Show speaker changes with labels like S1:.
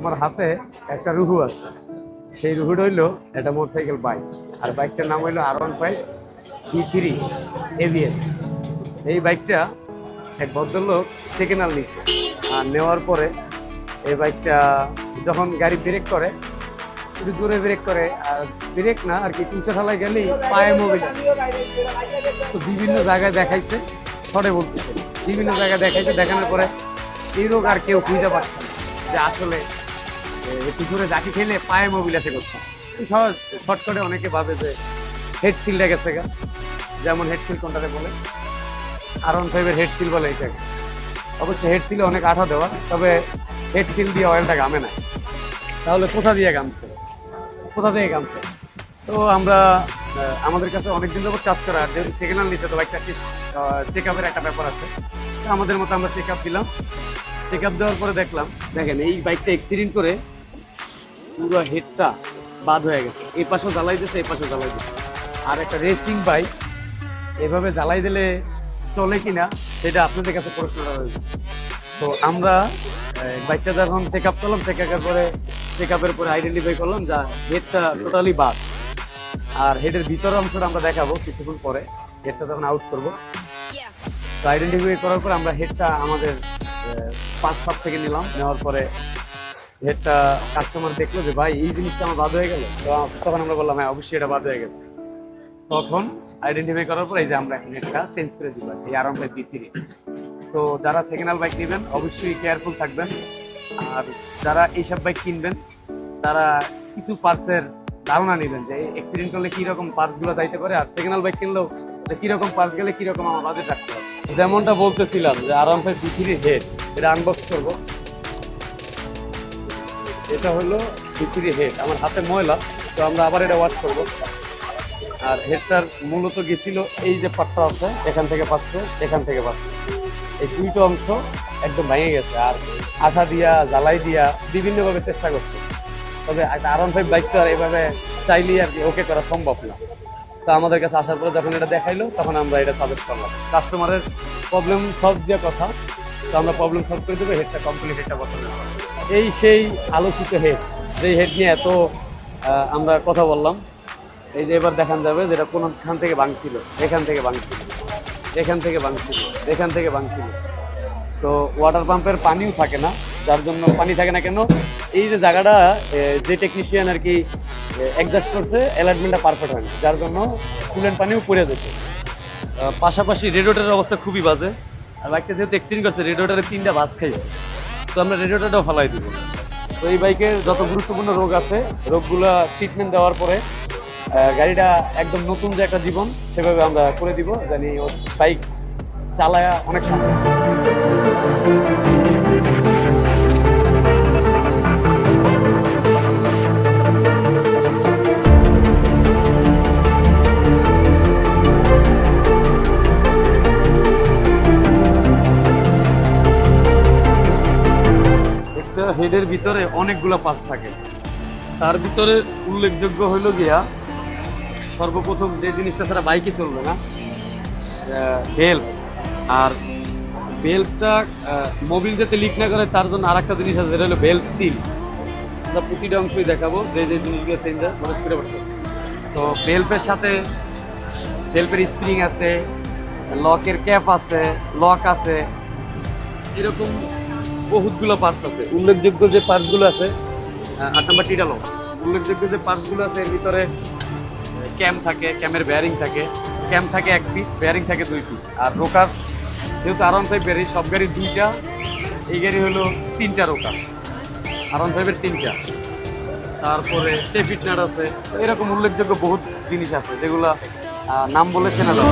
S1: আমার হাতে একটা রুহু আছে, সেই রুহুটা হইলো একটা মোটরসাইকেল বাইক, আর বাইকটার নাম হইলো R15 E3 ABS। এই বাইকটা এক ভদ্রলোক সেকেন্ড হ্যান্ড নিচ্ছে, আর নেওয়ার পরে এই বাইকটা যখন গাড়ি ব্রেক করে একটু জোরে ব্রেক করে, আর ব্রেক না আর কি, উঁচা ঠালায় গেলেই পায়ে মোবিল। তো বিভিন্ন জায়গায় দেখাইছে, ছড়ে বলতেছে, বিভিন্ন জায়গায় দেখাইছে, দেখানোর পরে এই রোগ আর কেউ খুঁজে পাচ্ছে না যে আসলে একটু জোরে জাকি খেলে পায়ে মোবিল আসে করছে। শর্টকাটে অনেকে ভাবে যে হেড সিলটা গেছে গা, যেমন হেড সিল কোনটাতে বলে, R15 হেড সিল বলে এটাকে। অবশ্যই হেড সিলে অনেক আঠা দেওয়া, তবে হেড সিল দিয়ে অয়েলটা গামে না। তাহলে কোথা দিয়ে গামছে, কোথা থেকে গামছে? তো আমরা আমাদের কাছে অনেকদিন যাবত কাজ করা, যেহেতু সেকেন্ড হ্যান্ড নিতে তো একটা চেক আপের একটা ব্যাপার আছে। তো আমাদের মতো আমরা চেক আপ দিলাম। চেক আপ দেওয়ার পরে দেখলাম, দেখেন এই বাইকটা অ্যাক্সিডেন্ট করে পুরো হেডটা বাদ হয়ে গেছে, এই পাশেও জ্বালাই দিচ্ছে, এই পাশেও জ্বালাই দিচ্ছে। আর একটা রেসিং বাইক এভাবে জ্বালাই দিলে চলে কিনা সেটা আপনাদের কাছে প্রশ্নটা রয়েছে। তো আমরা বাইকটা যখন চেক আপ করলাম, চেক আপের পরে আইডেন্টিফাই করলাম যা হেডটা টোটালি বাদ। আর হেডের ভিতরের অংশটা আমরা দেখাবো কিছুক্ষণ পরে, হেডটা যখন আউট করবো। তো আইডেন্টিফাই করার পর আমরা হেডটা আমাদের পাঁচ শপ থেকে নিলাম, নেওয়ার পরে হেডটা কাস্টমার দেখলো যে ভাই এই জিনিসটা আমার বাদ হয়ে গেল। তো তখন আমরা বললাম হ্যাঁ অবশ্যই এটা বাদ হয়ে গেছে। তখন আইডেন্টিফাই করার পর এই যে আমরা এখন হেডটা চেঞ্জ করে দিব, এই R15 B3। তো যারা সেকেন্ড হ্যান্ড বাইক নেবেন অবশ্যই কেয়ারফুল থাকবেন। আর যারা এইসব বাইক কিনবেন তারা কিছু পার্টসের ধারণা নেবেন যে অ্যাক্সিডেন্ট করলে কীরকম পার্টসগুলো যাইতে পারে, আর সেকেন্ড হ্যান্ড বাইক কিনলেও কীরকম পার্টস গেলে কীরকম আমার বাজেট রাখতে হবে। যেমনটা বলতেছিলাম যে R15 B3 হেড, এটা আনবক্স করবো। এটা হলো B3 হেড, আমার হাতে ময়লা, তো আমরা আবার এটা ওয়াশ করবো। আর হেডটার মূলত গেছিল এই যে পাটটা আছে, এখান থেকে পাচ্ছে, এখান থেকে পাচ্ছে, এই দুইটা অংশ একদম ভেঙে গেছে। আর আঠা দিয়া জ্বালাই দিয়া বিভিন্নভাবে চেষ্টা করছে, তবে R15 বাইকটা আর এভাবে চাইলেই আর কি ওকে করা সম্ভব না। তো আমাদের কাছে আসার পরে যখন এটা দেখাইলো তখন আমরা এটা সাজেস্ট করলাম, কাস্টমারের প্রবলেম সলভ দেওয়ার কথা। তো আমরা প্রবলেম সলভ করে দেবো, হেডটা কমপ্লিট, হেডটা পছন্দ। এই সেই আলোচিত হেড, যেই হেড নিয়ে এত আমরা কথা বললাম। এই যে এবার দেখান যাবে যেটা কোনখান থেকে ভাঙছিল, এখান থেকে ভাঙছিল, এখান থেকে ভাঙছিল, এখান থেকে ভাঙছিল। তো ওয়াটার পাম্পের পানিও থাকে না, যার জন্য পানি থাকে না কেন, এই যে জায়গাটা যে টেকনিশিয়ান আর কি অ্যাডজাস্ট করছে, অ্যালাইনমেন্টটা পারফেক্ট হয় না, যার জন্য কুলেন্ট পানিও পড়ে যেত। পাশাপাশি রেডিয়েটরের অবস্থা খুবই বাজে। আর বাইকটা যেহেতু অ্যাক্সিডেন্ট করছে, রেডিয়েটরে 3টা বাস খাইছে, তো আমরা রেডিয়েটরটাও ফালাই দিব। তো এই বাইকের যত গুরুত্বপূর্ণ রোগ আছে, রোগগুলা ট্রিটমেন্ট দেওয়ার পরে গাড়িটা একদম নতুন যে একটা জীবন সেভাবে আমরা করে দিব, জানি বাইক চালায় অনেক শান্তি। একটা হেডের ভিতরে অনেকগুলো পার্টস থাকে, তার ভিতরে উল্লেখযোগ্য হইল গিয়া সর্বপ্রথম যে জিনিসটা ছাড়া বাইকে চলবে না, বেল্ট। আর বেল্টটা মোবিল যাতে লিক না করে তার জন্য আর একটা জিনিস আছে, যেটা হলো বেল্ট সিল। আমরা প্রতিটা অংশই দেখাবো যে যে জিনিসগুলো চেঞ্জ হয় মনে করে পড়তে। তো বেল্টের সাথে বেল্টের স্প্রিং আছে, লকের ক্যাপ আছে, লক আছে, এরকম বহুতগুলো পার্টস আছে। উল্লেখযোগ্য যে পার্টসগুলো আছে, 8 নম্বর টিটা লক, উল্লেখযোগ্য যে পার্টসগুলো আছে এর ভিতরে ক্যাম থাকে, ক্যামের বেয়ারিং থাকে, ক্যাম থাকে 1 পিস, বেয়ারিং থাকে 2 পিস। আর রোকার যেহেতু R15 বেরি, সব গাড়ির 2টা, এই গাড়ি হলো 3টা রোকার, R15 3টা। তারপরে টেপিট নাট আছে, এরকম উল্লেখযোগ্য বহুত জিনিস আছে যেগুলা নাম বলে চেনা যাবে।